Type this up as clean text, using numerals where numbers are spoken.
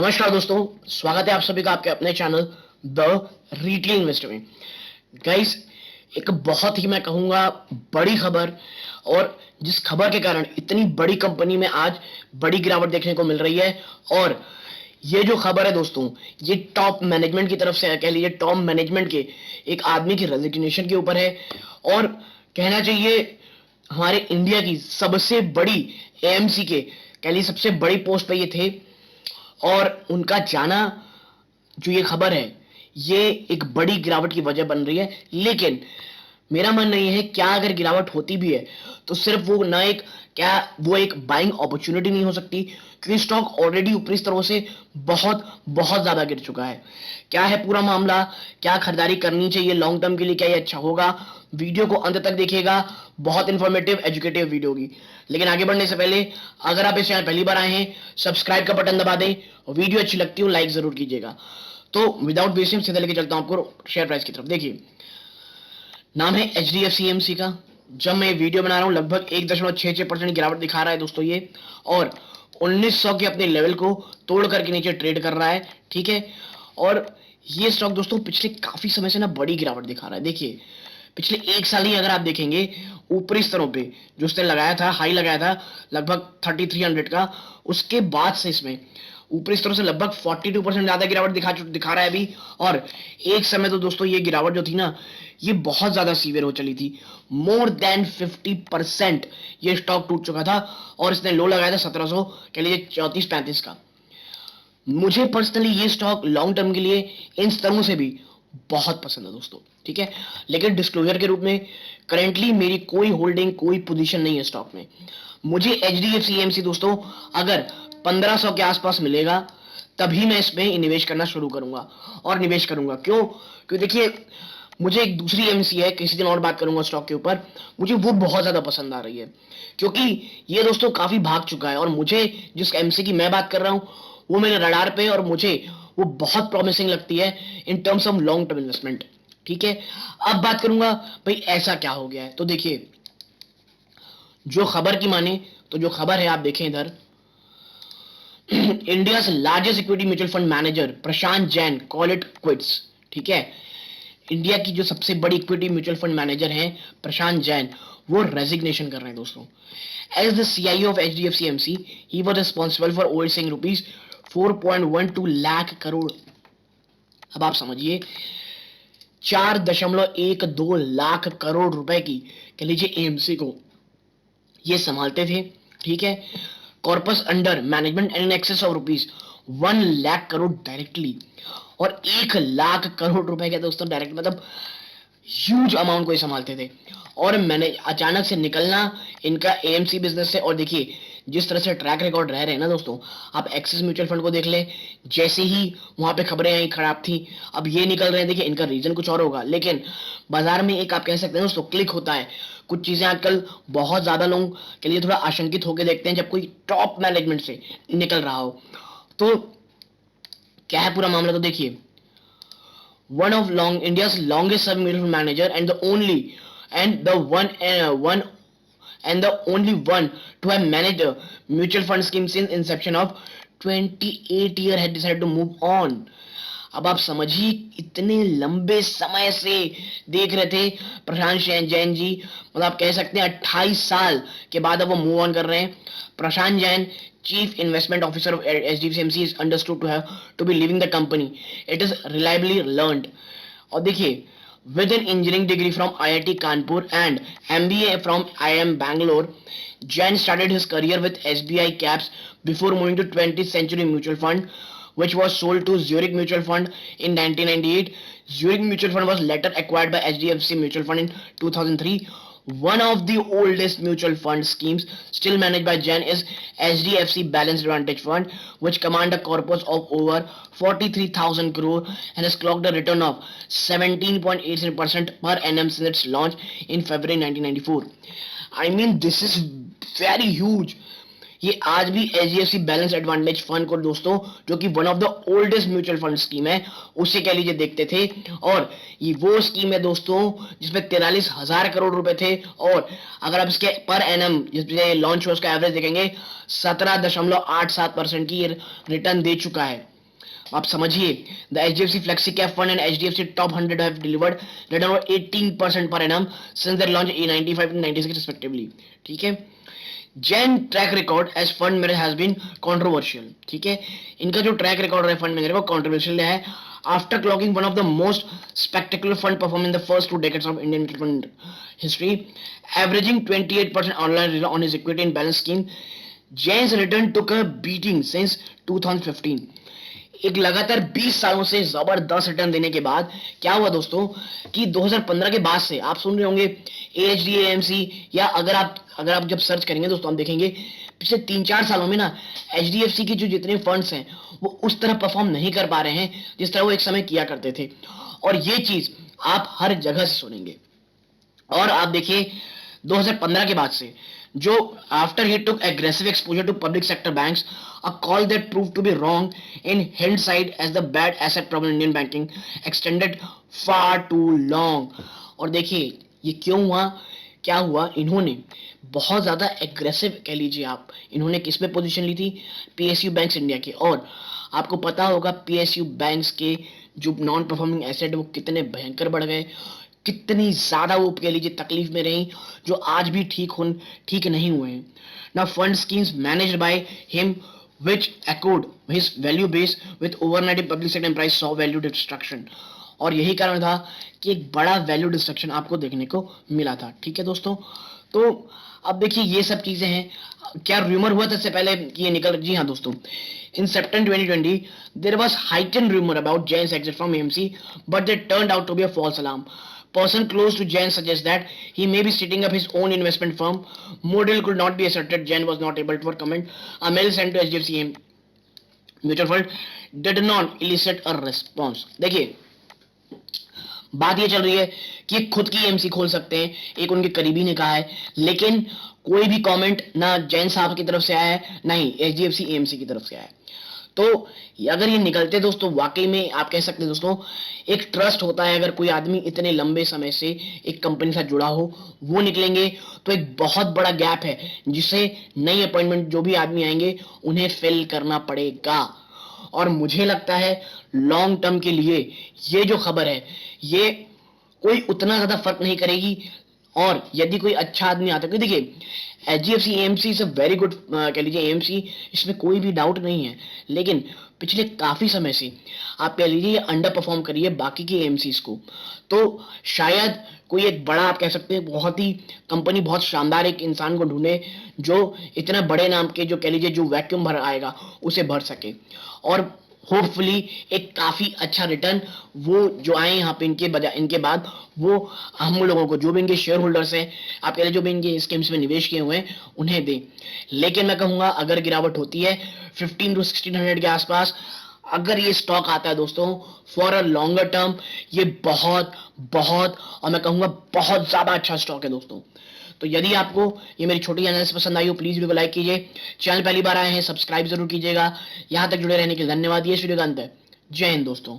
नमस्कार दोस्तों, स्वागत है आप सभी का आपके अपने चैनल द रिटेल इन्वेस्टर में। गाइस, एक बहुत ही मैं कहूंगा बड़ी खबर, और जिस खबर के कारण इतनी बड़ी कंपनी में आज बड़ी गिरावट देखने को मिल रही है। और ये जो खबर है दोस्तों, ये टॉप मैनेजमेंट की तरफ से कह लीजिए, टॉप मैनेजमेंट के एक आदमी की रेजिग्नेशन के ऊपर है। और कहना चाहिए हमारे इंडिया की सबसे बड़ी एएमसी के कह लीजिए सबसे बड़ी पोस्ट पे ये थे, और उनका जाना जो ये खबर है, ये एक बड़ी गिरावट की वजह बन रही है। लेकिन मेरा मानना ये है, क्या अगर गिरावट होती भी है तो सिर्फ वो ना एक क्या वो एक बाइंग अपॉर्चुनिटी नहीं हो सकती, क्योंकि स्टॉक ऑलरेडी ऊपरी स्तरों से बहुत बहुत ज्यादा गिर चुका है। क्या है पूरा मामला, क्या खरीदारी करनी चाहिए लॉन्ग टर्म के लिए, क्या ये अच्छा होगा? वीडियो को अंत तक देखिएगा, बहुत इंफॉर्मेटिव एजुकेटिव वीडियो होगी। लेकिन आगे बढ़ने से पहले, अगर आप इस चैनल पहली बार आए हैं, सब्सक्राइब का बटन दबा दें, और वीडियो अच्छी लगती हो लाइक जरूर कीजिएगा। तो विदाउट वेस्टिंग सीधे लेके चलता हूं आपको शेयर प्राइस की तरफ। देखिए, नाम है HDFC का। जब मैं वीडियो बना रहा हूं लगभग 1.66% गिरावट दिखा रहा है दोस्तों ये, और 1900 के अपने लेवल को तोड़ करके नीचे ट्रेड कर रहा है। ठीक है, और ये स्टॉक दोस्तों पिछले काफी समय से ना बड़ी गिरावट दिखा रहा है। देखिए, पिछले एक साल ही अगर आप देखेंगे, ऊपरी स्तरों पे जो उसने लगाया था, हाई लगाया था लगभग 3300 का, उसके बाद से इसमें ऊपरी स्तरों से लगभग 42% ज्यादा गिरावट दिखा रहा है अभी। और एक समय तो दोस्तों ये गिरावट जो थी ना, ये बहुत ज्यादा सीवियर हो चली थी। मोर देन 50% ये स्टॉक टूट चुका था, और इसने लो लगाया था 1700 कह लीजिए 34-35 का। मुझे पर्सनली ये स्टॉक लॉन्ग टर्म के लिए इन स्तरों से भी बहुत पसंद है दोस्तों। ठीक है, लेकिन डिस्क्लोजर के रूप में करेंटली मेरी कोई होल्डिंग, कोई पोजीशन नहीं है स्टॉक में। मुझे HDFC AMC दोस्तों अगर 1500 के आसपास मिलेगा, तभी मैं इसमें निवेश करना शुरू करूंगा। और निवेश करूंगा क्यों? क्योंकि देखिए, मुझे एक दूसरी एमसी है, किसी दिन और बात करूंगा स्टॉक के ऊपर, मुझे वो बहुत ज्यादा पसंद आ रही है, क्योंकि ये दोस्तों काफी भाग चुका है। और मुझे जिस एमसी की मैं बात कर रहा हूं, वो मेरे रडार पे, और मुझे वो बहुत प्रॉमिसिंग लगती है in terms of long term investment. ठीक है, अब बात करूंगा भाई ऐसा क्या हो गया है। तो देखिए, जो खबर की माने तो जो खबर है आप देखें इधर, India largest equity mutual fund manager Prashant Jain call it quits. ठीक है, इंडिया की जो सबसे बड़ी इक्विटी म्यूचुअल फंड मैनेजर हैं प्रशांत जैन, वो रेजिग्नेशन कर रहे हैं दोस्तों। As the CIO of HDFC AMC, he was responsible for overseeing rupees 4.12 lakh crore. अब आप समझिए, 4.12 लाख करोड़ रुपए की कह लीजिए AMC को ये संभालते थे। ठीक है, corpus under management and in excess of rupees 1 lakh crore directly, और 1 लाख करोड़ रुपए के दोस्तों डायरेक्ट, मतलब ह्यूज अमाउंट को ही संभालते थे। और मैंने अचानक से निकलना इनका AMC बिजनेस से, और देखिए जिस तरह से ट्रैक रिकॉर्ड रह रहे हैं ना दोस्तों, आप एक्सिस म्यूचुअल फंड को देख लें, जैसे ही वहां पे खबरें आई खराब थी, अब ये निकल रहे हैं। देखिए, इनका रीजन कुछ और होगा, लेकिन बाजार में एक आप कह सकते हैं दोस्तों क्लिक होता है। कुछ चीजें आजकल बहुत ज्यादा लोगों के लिए थोड़ा आशंकित होकर देखते हैं जब कोई टॉप मैनेजमेंट से निकल रहा हो। तो क्या है पूरा मामला, तो देखिए, one of India's longest serving mutual fund manager, and the only one to have managed a mutual fund scheme since inception of 28 year had decided to move on. अब आप समझिए, इतने लंबे समय से देख रहे थे प्रशांत जैन जी, मतलब आप कह सकते हैं 28 साल के बाद अब वो मूव ऑन कर रहे हैं। प्रशांत Jain, Chief Investment Officer of HDFC AMC, is understood to be leaving the company. It is reliably learned. और देखिए, with an engineering degree from IIT Kanpur and MBA from IIM Bangalore, Jain started his career with SBI Caps before moving to 20th Century Mutual Fund, which was sold to Zurich Mutual Fund in 1998. Zurich Mutual Fund was later acquired by HDFC Mutual Fund in 2003. One of the oldest mutual fund schemes still managed by Jain is HDFC Balanced Advantage Fund, which command a corpus of over 43,000 crore and has clocked a return of 17.83% per annum since its launch in February 1994. I mean, this is very huge. ये आज भी HDFC balance advantage fund को दोस्तों, जो कि one of the oldest mutual fund scheme है, उसे कह लीजिए देखते थे। और ये वो स्कीम है दोस्तों जिसमें 43,000 करोड़ रुपए थे, और अगर आप इसके पर एनम जिसमें लॉन्च हुआ उसका एवरेज देखेंगे 17.87% की रिटर्न दे चुका है। आप समझिए, the HDFC Flexi Cap Fund and HDFC Top 100 have delivered return over 18% per annum since their launch in 95 and 96 respectively. ठीक है, Jain track record as fund manager has been controversial. ठीक है, इनका जो ट्रैक रिकॉर्ड है फंड मैनेजर वो controversial है। After clocking one of the most spectacular fund perform in the first 2 decades of Indian mutual fund history, averaging 28% online on his equity and balance scheme, Jain's return took a beating since 2015। एक लगातार 20 सालों से जबरदस्त return देने के बाद क्या हुआ दोस्तों कि 2015 के बाद से आप सुन रहे होंगे AHDAMC, या अगर आप जब सर्च करेंगे दोस्तों, हम देखेंगे पिछले 3-4 सालों में ना HDFC की जो जितने फंड्स हैं वो उस तरह परफॉर्म नहीं कर पा रहे हैं जिस तरह वो एक समय किया करते थे, और ये चीज आप हर जगह से सुनेंगे। और आप देखिए 2015 के बाद से जो after he took aggressive exposure to public sector banks, a call that proved to be wrong in hindsight as the bad asset problem in Indian banking extended far too long। और देखिए ये क्यों हुआ, क्या हुआ, इन्होंने बहुत ज्यादा एग्रेसिव कह लीजिए आप, इन्होंने किस में पोजीशन ली थी, PSU बैंक्स इंडिया के। और आपको पता होगा PSU बैंक्स के जो नॉन परफॉर्मिंग एसेट वो कितने भयंकर बढ़ गए, कितनी ज्यादा वो कह लीजिए तकलीफ में रही, जो आज भी ठीक नहीं हुए हैं ना। Fund schemes managed by him which echoed his value base with overnight public sector enterprise saw value destruction। और यही कारण था कि एक बड़ा वैल्यू डिस्ट्रक्शन आपको देखने को मिला था। ठीक है दोस्तों, तो अब देखिए ये सब चीजें हैं। क्या रूमर हुआ था इससे पहले कि ये निकल, जी हाँ दोस्तों, in September 2020 there was heightened rumor about Jain's exit from AMC, but they turned out to be a false alarm। Person close to Jain suggests that he may be setting up his own investment firm. More deal could not be asserted. Jain was not able to comment. A mail sent to HDFC mutual fund did not elicit a response। देखिए बात ये चल रही है कि खुद की MC खोल सकते हैं, एक उनके करीबी ने कहा है, लेकिन कोई भी कमेंट ना जैन साहब की तरफ से आया है ना ही HDFC AMC की तरफ से आया है। तो अगर ये निकलते दोस्तों, वाकई में आप कह सकते हैं दोस्तों, एक ट्रस्ट होता है, अगर कोई आदमी इतने लंबे समय से एक कंपनी से जुड़ा हो वो निकलेंगे तो एक बहुत बड़ा गैप है जिसे नई अपॉइंटमेंट जो भी आदमी आएंगे उन्हें फिल करना पड़ेगा। और मुझे लगता है लॉन्ग टर्म के लिए ये जो खबर है ये कोई उतना ज्यादा फर्क नहीं करेगी। और यदि कोई अच्छा आदमी आता है, देखिए HDFC AMC is a very good कह लीजिए AMC, इसमें कोई भी डाउट नहीं है, लेकिन पिछले काफी समय से आप कह लीजिए अंडर परफॉर्म करिए बाकी के AMCs को, तो शायद कोई एक बड़ा आप कह सकते हैं बहुत ही कंपनी बहुत शानदार एक इंसान को ढूंढे जो इतना बड़े नाम के जो कह लीजिए जो वैक्यूम भर आएगा उसे भर सके, और होपफुली एक काफी अच्छा रिटर्न वो जो आए यहाँ पे इनके बाद वो हम लोगों को, जो भी इनके शेयर होल्डर्स हैं आप कह रहे जो भी इनके स्कीम्स में निवेश किए हुए हैं उन्हें दें। लेकिन मैं कहूंगा अगर गिरावट होती है 15 to 1600 के आसपास, अगर ये स्टॉक आता है दोस्तों फॉर अ लॉन्गर टर्म, ये बहुत बहुत और मैं कहूंगा बहुत ज्यादा अच्छा स्टॉक है दोस्तों। तो यदि आपको ये मेरी छोटी एनालिसिस पसंद आई हो प्लीज वीडियो को लाइक कीजिए, चैनल पहली बार आए हैं सब्सक्राइब जरूर कीजिएगा। यहां तक जुड़े रहने के लिए धन्यवाद। ये वीडियो का अंत है। जय हिंद दोस्तों।